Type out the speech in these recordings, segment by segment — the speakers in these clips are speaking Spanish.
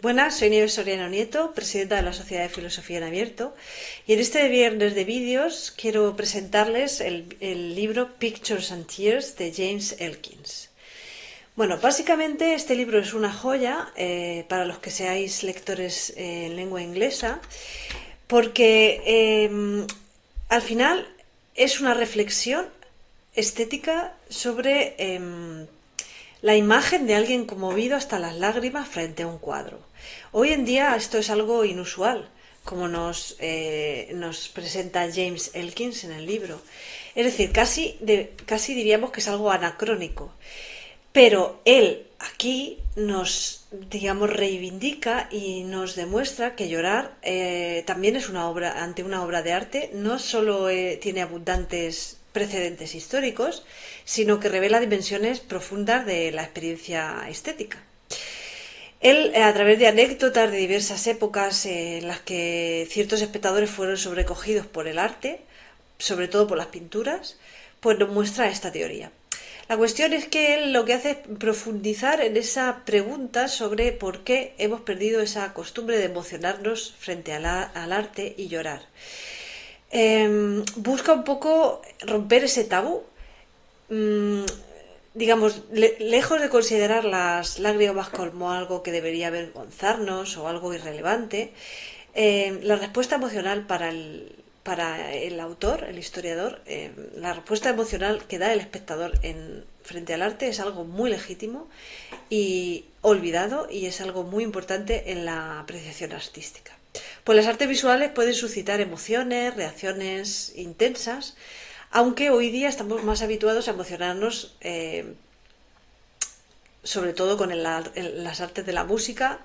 Buenas, soy Nieves Soriano Nieto, presidenta de la Sociedad de Filosofía en Abierto, y en este viernes de vídeos quiero presentarles el libro Pictures and Tears de James Elkins. Bueno, básicamente este libro es una joya para los que seáis lectores en lengua inglesa, porque al final es una reflexión estética sobre la imagen de alguien conmovido hasta las lágrimas frente a un cuadro. Hoy en día esto es algo inusual, como nos presenta James Elkins en el libro. Es decir, casi diríamos que es algo anacrónico. Pero él aquí digamos, reivindica y nos demuestra que llorar también es ante una obra de arte. No solo tiene abundantes precedentes históricos, sino que revela dimensiones profundas de la experiencia estética. Él, a través de anécdotas de diversas épocas en las que ciertos espectadores fueron sobrecogidos por el arte, sobre todo por las pinturas, pues nos muestra esta teoría. La cuestión es que él lo que hace es profundizar en esa pregunta sobre por qué hemos perdido esa costumbre de emocionarnos frente al arte y llorar. Busca un poco romper ese tabú. Digamos, lejos de considerar las lágrimas como algo que debería avergonzarnos o algo irrelevante, la respuesta emocional para el autor, el historiador, la respuesta emocional que da el espectador frente al arte es algo muy legítimo y olvidado, y es algo muy importante en la apreciación artística. Pues las artes visuales pueden suscitar emociones, reacciones intensas, aunque hoy día estamos más habituados a emocionarnos, sobre todo con las artes de la música,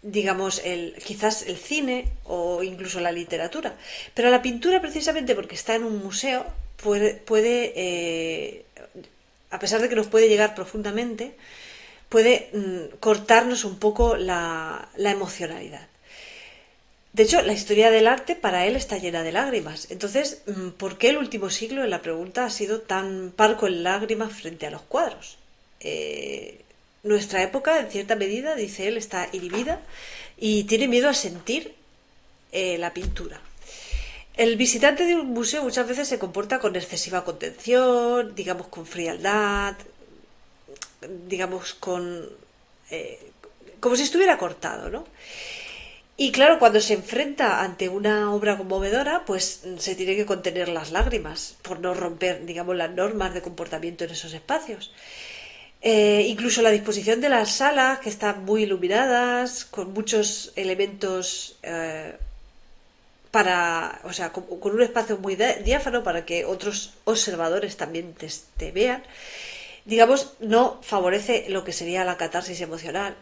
digamos, quizás el cine o incluso la literatura. Pero la pintura, precisamente porque está en un museo, puede a pesar de que nos puede llegar profundamente, puede cortarnos un poco la emocionalidad. De hecho, la historia del arte para él está llena de lágrimas. Entonces, ¿por qué el último siglo, en la pregunta, ha sido tan parco en lágrimas frente a los cuadros? Nuestra época, en cierta medida, dice él, está inhibida y tiene miedo a sentir la pintura. El visitante de un museo muchas veces se comporta con excesiva contención, digamos con frialdad, digamos como si estuviera cortado, ¿no? Y claro, cuando se enfrenta ante una obra conmovedora, pues se tiene que contener las lágrimas por no romper, digamos, las normas de comportamiento en esos espacios. Incluso la disposición de las salas, que están muy iluminadas, con muchos elementos o sea, con un espacio muy diáfano para que otros observadores también te vean, digamos, no favorece lo que sería la catarsis emocional.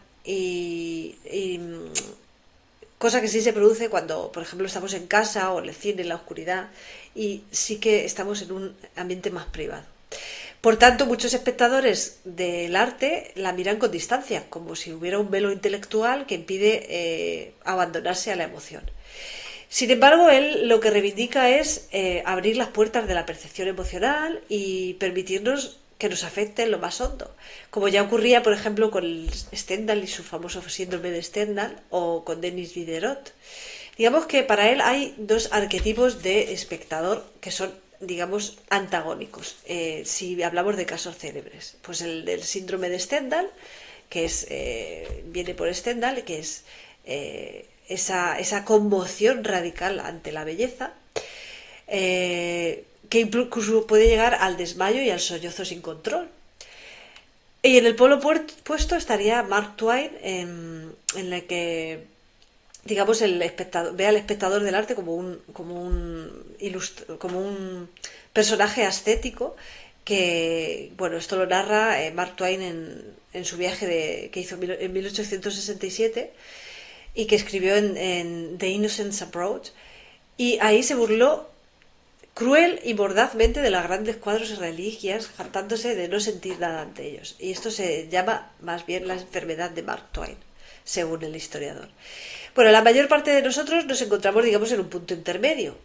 Cosa que sí se produce cuando, por ejemplo, estamos en casa o en el cine, en la oscuridad, y sí que estamos en un ambiente más privado. Por tanto, muchos espectadores del arte la miran con distancia, como si hubiera un velo intelectual que impide abandonarse a la emoción. Sin embargo, él lo que reivindica es abrir las puertas de la percepción emocional y permitirnos que nos afecte en lo más hondo, como ya ocurría, por ejemplo, con Stendhal y su famoso síndrome de Stendhal, o con Denis Diderot. Digamos que para él hay dos arquetipos de espectador que son, digamos, antagónicos. Si hablamos de casos célebres, pues el del síndrome de Stendhal, que viene por Stendhal, que es esa conmoción radical ante la belleza, que incluso puede llegar al desmayo y al sollozo sin control. Y en el polo opuesto estaría Mark Twain, en la que, digamos, ve al espectador del arte como un personaje ascético que, bueno, esto lo narra Mark Twain en su viaje que hizo en 1867 y que escribió en The Innocents Abroad, y ahí se burló cruel y mordazmente de los grandes cuadros y reliquias, jactándose de no sentir nada ante ellos. Y esto se llama más bien la enfermedad de Mark Twain, según el historiador. Bueno, la mayor parte de nosotros nos encontramos, digamos, en un punto intermedio.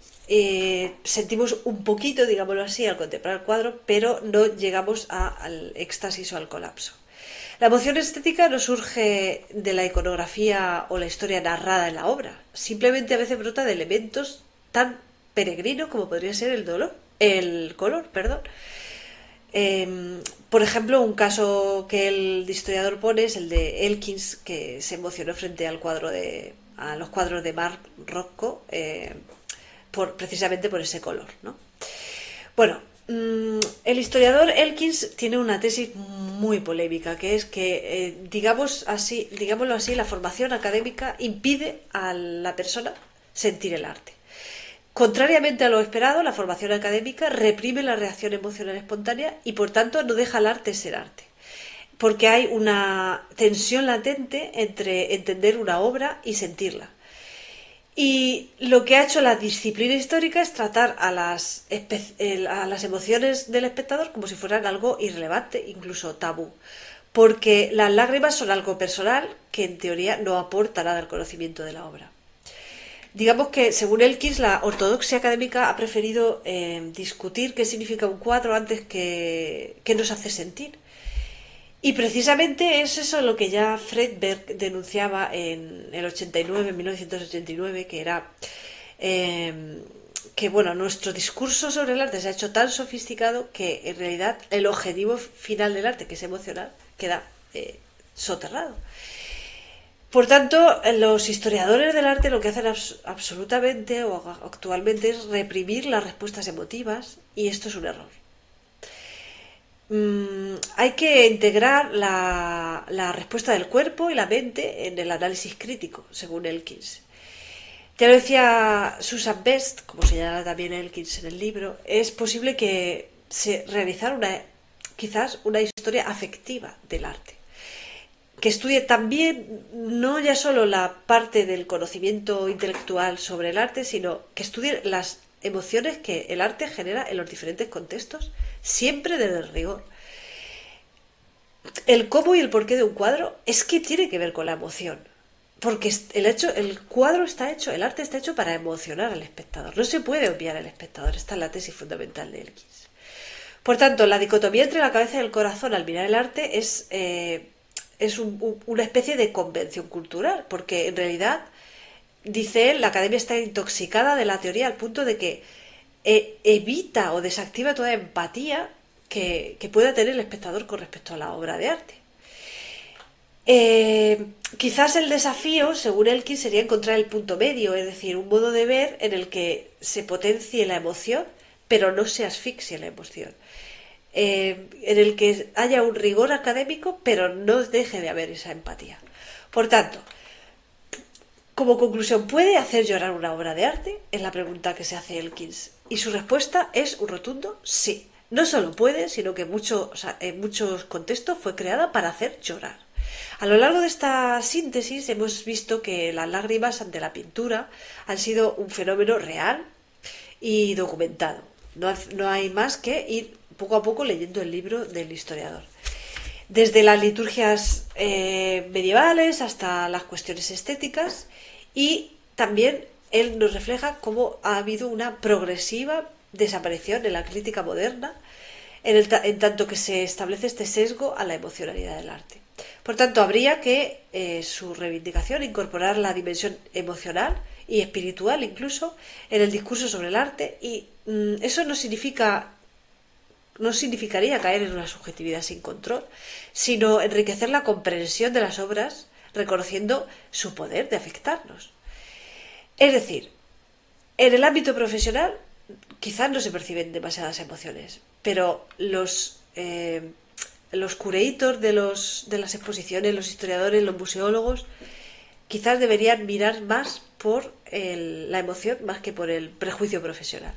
Sentimos un poquito, digámoslo así, al contemplar el cuadro, pero no llegamos al éxtasis o al colapso. La emoción estética no surge de la iconografía o la historia narrada en la obra, simplemente a veces brota de elementos tan peregrinos como podría ser el color, perdón. Por ejemplo, un caso que el historiador pone es el de Elkins, que se emocionó frente a los cuadros de Mark Rothko, precisamente por ese color, ¿no? Bueno, el historiador Elkins tiene una tesis muy polémica, que es que, digámoslo así, la formación académica impide a la persona sentir el arte. Contrariamente a lo esperado, la formación académica reprime la reacción emocional espontánea y por tanto no deja al arte ser arte. Porque hay una tensión latente entre entender una obra y sentirla. Y lo que ha hecho la disciplina histórica es tratar a las emociones del espectador como si fueran algo irrelevante, incluso tabú. Porque las lágrimas son algo personal que en teoría no aporta nada al conocimiento de la obra. Digamos que, según Elkins, la ortodoxia académica ha preferido discutir qué significa un cuadro antes que qué nos hace sentir. Y precisamente es eso lo que ya Fredberg denunciaba en el 89, en 1989, que era que bueno, nuestro discurso sobre el arte se ha hecho tan sofisticado que en realidad el objetivo final del arte, que es emocional, queda soterrado. Por tanto, los historiadores del arte lo que hacen absolutamente o actualmente es reprimir las respuestas emotivas y esto es un error. Hay que integrar la respuesta del cuerpo y la mente en el análisis crítico, según Elkins. Ya lo decía Susan Best, como señala también Elkins en el libro, es posible que se realizara quizás una historia afectiva del arte, que estudie también no ya solo la parte del conocimiento intelectual sobre el arte, sino que estudie las emociones que el arte genera en los diferentes contextos, siempre desde el rigor. El cómo y el porqué de un cuadro es que tiene que ver con la emoción, porque el cuadro está hecho, el arte está hecho para emocionar al espectador, no se puede obviar al espectador, esta es la tesis fundamental de Elkins. Por tanto, la dicotomía entre la cabeza y el corazón al mirar el arte es una especie de convención cultural, porque en realidad, dice él, la academia está intoxicada de la teoría al punto de que evita o desactiva toda empatía que pueda tener el espectador con respecto a la obra de arte. Quizás el desafío, según Elkins, sería encontrar el punto medio, es decir, un modo de ver en el que se potencie la emoción, pero no se asfixie la emoción. En el que haya un rigor académico, pero no deje de haber esa empatía. Por tanto, como conclusión, ¿puede hacer llorar una obra de arte? Es la pregunta que se hace Elkins. Y su respuesta es un rotundo sí. No solo puede, sino que en muchos contextos fue creada para hacer llorar. A lo largo de esta síntesis hemos visto que las lágrimas ante la pintura han sido un fenómeno real y documentado. No hay más que ir poco a poco leyendo el libro del historiador. Desde las liturgias medievales hasta las cuestiones estéticas, y también él nos refleja cómo ha habido una progresiva desaparición en la crítica moderna en tanto que se establece este sesgo a la emocionalidad del arte. Por tanto, habría que su reivindicación incorporar la dimensión emocional y espiritual incluso en el discurso sobre el arte, y eso no significaría caer en una subjetividad sin control, sino enriquecer la comprensión de las obras, reconociendo su poder de afectarnos. Es decir, en el ámbito profesional quizás no se perciben demasiadas emociones, pero los curators de las exposiciones, los historiadores, los museólogos, quizás deberían mirar más por la emoción más que por el prejuicio profesional.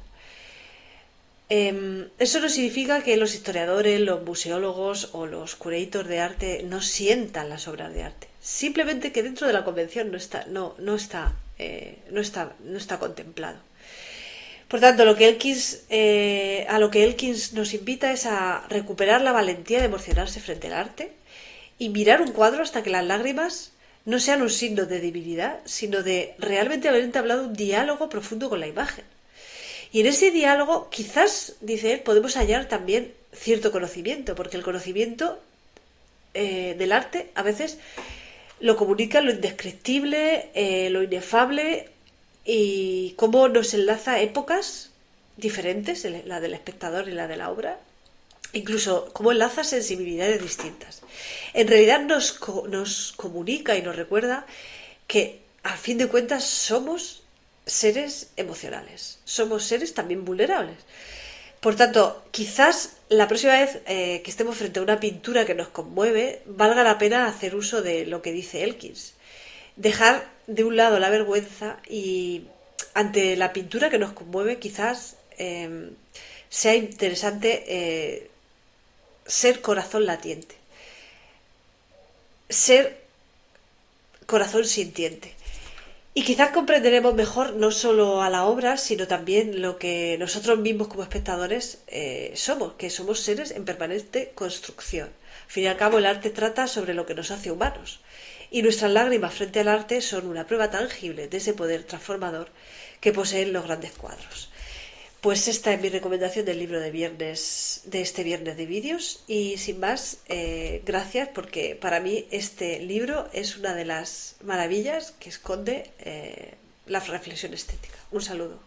Eso no significa que los historiadores, los museólogos o los curators de arte no sientan las obras de arte. Simplemente que dentro de la convención no está contemplado. Por tanto, a lo que Elkins nos invita es a recuperar la valentía de emocionarse frente al arte y mirar un cuadro hasta que las lágrimas no sean un signo de debilidad, sino de realmente haber entablado un diálogo profundo con la imagen. Y en ese diálogo, quizás, dice él, podemos hallar también cierto conocimiento, porque el conocimiento del arte a veces lo comunica lo indescriptible, lo inefable y cómo nos enlaza a épocas diferentes, la del espectador y la de la obra, incluso cómo enlaza sensibilidades distintas. En realidad nos comunica y nos recuerda que a fin de cuentas somos seres emocionales, somos seres también vulnerables. Por tanto, quizás la próxima vez que estemos frente a una pintura que nos conmueve, valga la pena hacer uso de lo que dice Elkins. Dejar de un lado la vergüenza y ante la pintura que nos conmueve, quizás sea interesante ser corazón latiente, ser corazón sintiente. Y quizás comprenderemos mejor no solo a la obra, sino también lo que nosotros mismos como espectadores somos, que somos seres en permanente construcción. Al fin y al cabo, el arte trata sobre lo que nos hace humanos. Y nuestras lágrimas frente al arte son una prueba tangible de ese poder transformador que poseen los grandes cuadros. Pues esta es mi recomendación del libro de este viernes de vídeos y sin más, gracias porque para mí este libro es una de las maravillas que esconde la reflexión estética. Un saludo.